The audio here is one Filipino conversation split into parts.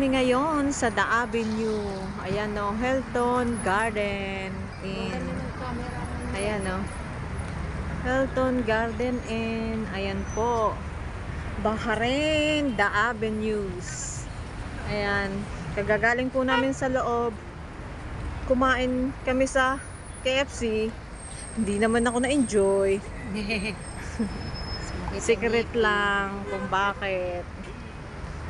kami ngayon sa The Avenue. Ayan o, Hilton Garden Inn. Ayan o. Hilton Garden Inn. Ayan po. Bahrain, The Avenues. Ayan. Kagagaling po namin sa loob. Kumain kami sa KFC. Hindi naman ako na-enjoy. Secret lang kung bakit.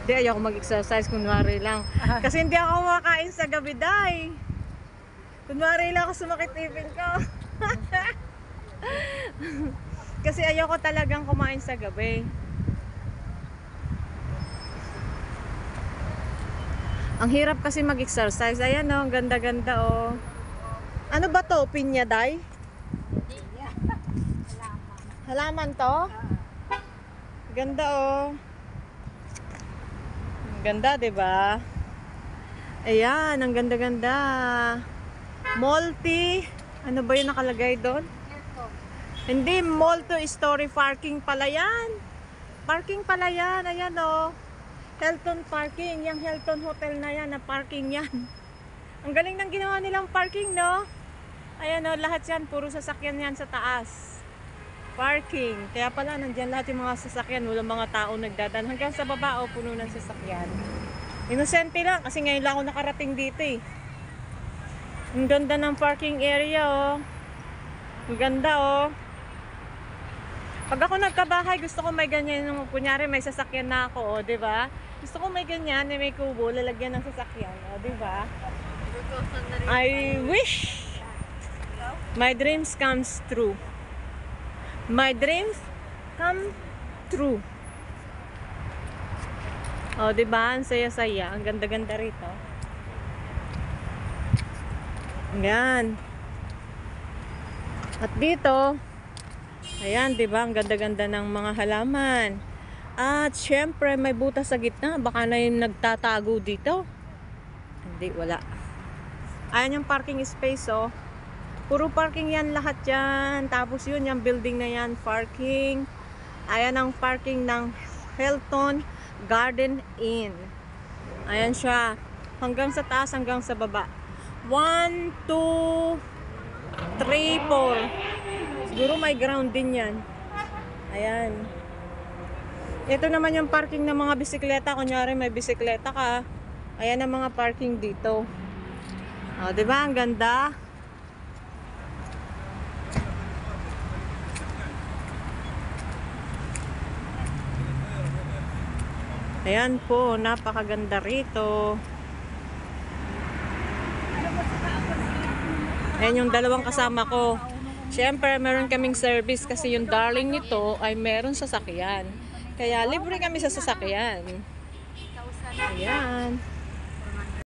Hindi, ayoko mag-exercise, kunwari lang. Kasi hindi ako makain sa gabi, day. Kunwari lang ako sumakit ipin ko. Kasi ayoko talagang kumain sa gabi. Ang hirap kasi mag-exercise. Ayan o, ang ganda-ganda o. Ano ba to? Pinya, day? Halaman to? Ganda o. Ganda, 'di ba? Ayan, ang ganda-ganda. Multi, ano ba 'yung nakalagay doon? Hindi, multi-story parking pala 'yan. Parking pala 'yan. Ayan oh. Hilton parking, yung Hilton Hotel na 'yan, na parking 'yan. Ang galing ng ginawa nilang parking, no? Ayan oh, lahat 'yan puro sasakyan 'yan sa taas. Parking. Kaya pala nandiyan lahat yung mga sasakyan, walang mga tao nagdadaan. Hanggang sa baba, puno ng sasakyan. Inosente lang kasi ngayon lang ako nakarating dito eh. Ang ganda ng parking area oh. Ang ganda oh. Pag ako nagkabahay, gusto ko may ganyan yung kunyari may sasakyan na ako, oh, 'di ba? Gusto ko may ganyan, may kubo lalagyan ng sasakyan, oh, 'di ba? I wish my dreams comes true. My dreams come true. Oh, 'di ba? Ang saya-saya, ang ganda-ganda rito. Ayan. At dito, ayan, 'di ba? Ang ganda-ganda ng mga halaman. At syempre, may butas sa gitna. Baka na yung nagtatago dito. Hindi, wala. Ayan yung parking space, oh. Puro parking yan, lahat yan. Tapos yun, yung building na yan, parking. Ayan ang parking ng Hilton Garden Inn. Ayan siya. Hanggang sa taas, hanggang sa baba. 1, 2, 3, 4. Siguro may ground din yan. Ayan. Ito naman yung parking ng mga bisikleta. Kunyari may bisikleta ka. Ayan ang mga parking dito. O, diba? Ang ganda. Ayan po, napakaganda rito. Ayan yung dalawang kasama ko. Siyempre, meron kaming service kasi yung darling nito ay meron sasakyan. Kaya libre kami sa sasakyan. Ayan.